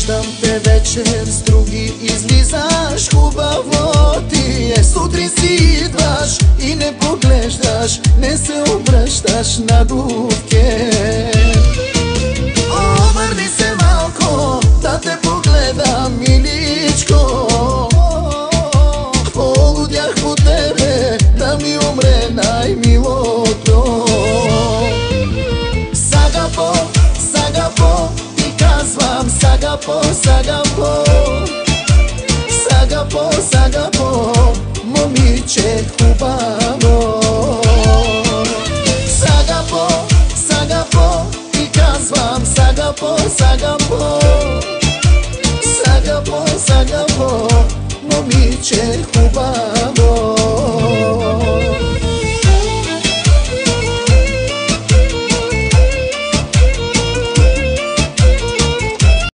Виждам те вечер с други излизаш, хубаво ти е. Сутрин си идваш и не поглеждаш, не се обръщаш на дувке. Обърни се малко, да те погледам, миличко. Полудях по тебе, да ми умре най-милото. Сагапо, сагапо, ти казвам сагапо, сагапо. Сагапо, сагапо, момиче хубаво. Сагапо, сагапо, ти казвам сагапо, сагапо. Сагапо, сагапо, момиче хубаво.